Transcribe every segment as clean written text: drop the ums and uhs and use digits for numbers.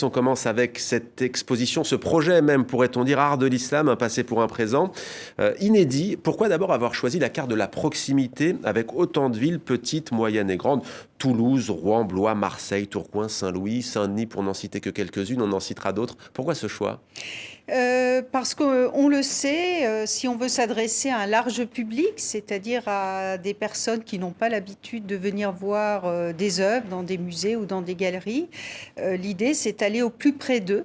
On commence avec cette exposition, ce projet même, pourrait-on dire, Art de l'Islam, un passé pour un présent, inédit. Pourquoi d'abord avoir choisi la carte de la proximité avec autant de villes petites, moyennes et grandes? Toulouse, Rouen, Blois, Marseille, Tourcoing, Saint-Louis, Saint-Denis, pour n'en citer que quelques-unes, on en citera d'autres. Pourquoi ce choix? Parce qu'on le sait, si on veut s'adresser à un large public, c'est-à-dire à des personnes qui n'ont pas l'habitude de venir voir des œuvres dans des musées ou dans des galeries, l'idée c'est d'aller au plus près d'eux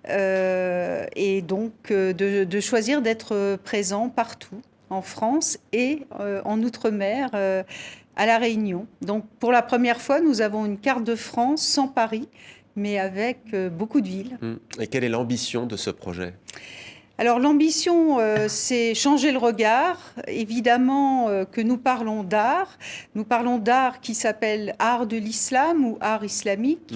et donc de choisir d'être présent partout en France et en Outre-mer. À La Réunion. Donc pour la première fois, nous avons une carte de France sans Paris, mais avec beaucoup de villes. Et quelle est l'ambition de ce projet? Alors l'ambition, c'est changer le regard. Évidemment que nous parlons d'art. Nous parlons d'art qui s'appelle art de l'islam ou art islamique.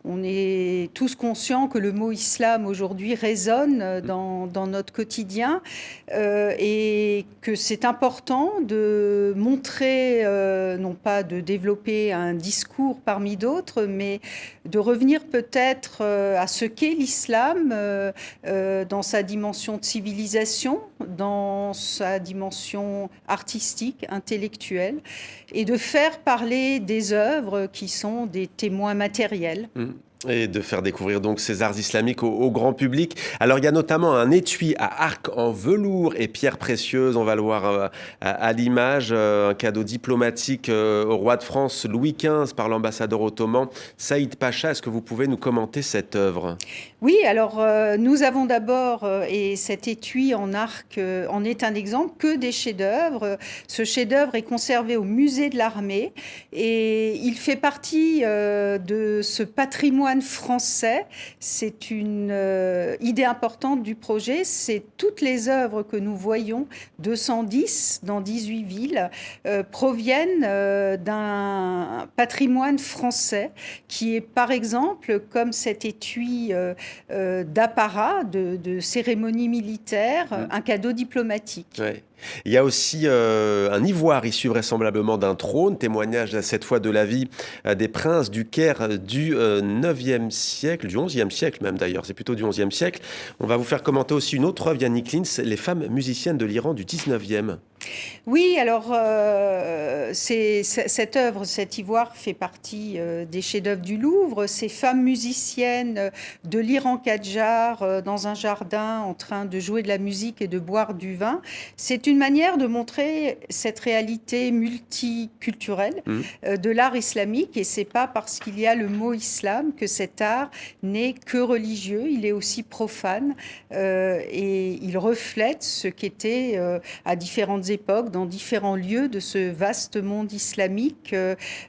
On est tous conscients que le mot islam aujourd'hui résonne dans notre quotidien et que c'est important de montrer, non pas de développer un discours parmi d'autres, mais de revenir peut-être à ce qu'est l'islam dans sa dimension de civilisation, dans sa dimension artistique, intellectuelle, et de faire parler des œuvres qui sont des témoins matériels. Et de faire découvrir donc ces arts islamiques au grand public. Alors il y a notamment un étui à arc en velours et pierres précieuses, on va le voir à l'image, un cadeau diplomatique au roi de France Louis XV par l'ambassadeur ottoman Saïd Pacha. Est-ce que vous pouvez nous commenter cette œuvre? Oui, alors nous avons d'abord, et cet étui en arc en est un exemple, que des chefs-d'œuvre. Ce chef-d'œuvre est conservé au musée de l'armée et il fait partie de ce patrimoine français. C'est une idée importante du projet. C'est toutes les œuvres que nous voyons, 210 dans 18 villes, proviennent d'un patrimoine français qui est par exemple, comme cet étui d'apparat, de cérémonie militaire, un cadeau diplomatique. Ouais. Il y a aussi un ivoire issu vraisemblablement d'un trône, témoignage cette fois de la vie des princes du Caire du 9e siècle, du 11e siècle même d'ailleurs, c'est plutôt du 11e siècle. On va vous faire commenter aussi une autre œuvre, Yannick Lins, Les femmes musiciennes de l'Iran du 19e. Oui, alors cette œuvre, cet ivoire fait partie des chefs-d'œuvre du Louvre. Ces femmes musiciennes de l'Iran Kadjar dans un jardin en train de jouer de la musique et de boire du vin. C'est une manière de montrer cette réalité multiculturelle de l'art islamique. Et c'est pas parce qu'il y a le mot islam que cet art n'est que religieux. Il est aussi profane et il reflète ce qu'était à différentes époques, dans différents lieux de ce vaste monde islamique,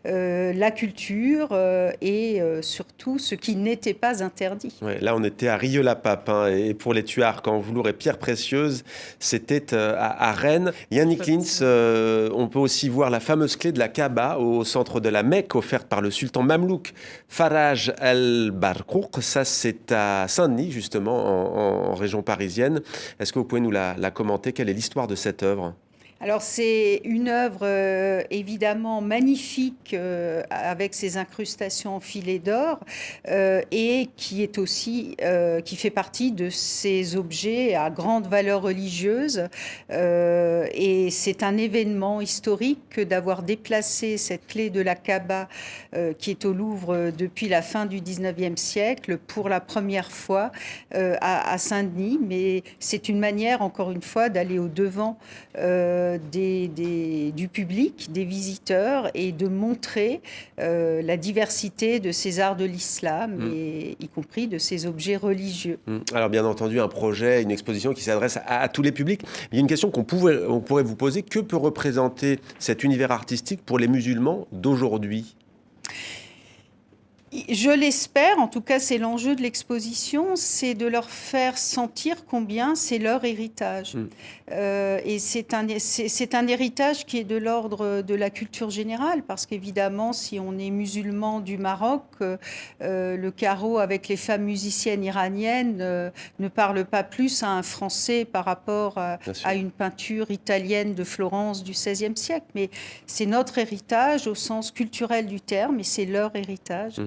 la culture et surtout ce qui n'était pas interdit. Ouais, là, on était à Rieux-la-Pape, et pour les tuards en velours et pierres précieuses, c'était à Rennes. Yannick Lins, on peut aussi voir la fameuse clé de la Kaaba au centre de la Mecque, offerte par le sultan mamelouk Faraj el-Barkouk. Ça, c'est à Saint-Denis, justement, en région parisienne. Est-ce que vous pouvez nous la commenter? Quelle est l'histoire de cette œuvre? Alors c'est une œuvre évidemment magnifique avec ses incrustations en filet d'or et qui est aussi qui fait partie de ces objets à grande valeur religieuse et c'est un événement historique que d'avoir déplacé cette clé de la Kaaba qui est au Louvre depuis la fin du 19e siècle pour la première fois à Saint-Denis, mais c'est une manière encore une fois d'aller au-devant du public, des visiteurs et de montrer la diversité de ces arts de l'islam, et y compris de ces objets religieux. Alors bien entendu, un projet, une exposition qui s'adresse à tous les publics. Il y a une question qu'on pourrait vous poser. Que peut représenter cet univers artistique pour les musulmans d'aujourd'hui ? Je l'espère, en tout cas c'est l'enjeu de l'exposition, c'est de leur faire sentir combien c'est leur héritage. Et c'est un héritage qui est de l'ordre de la culture générale, parce qu'évidemment si on est musulman du Maroc, le carreau avec les femmes musiciennes iraniennes ne parle pas plus à un Français par rapport à une peinture italienne de Florence du XVIe siècle. Mais c'est notre héritage au sens culturel du terme et c'est leur héritage.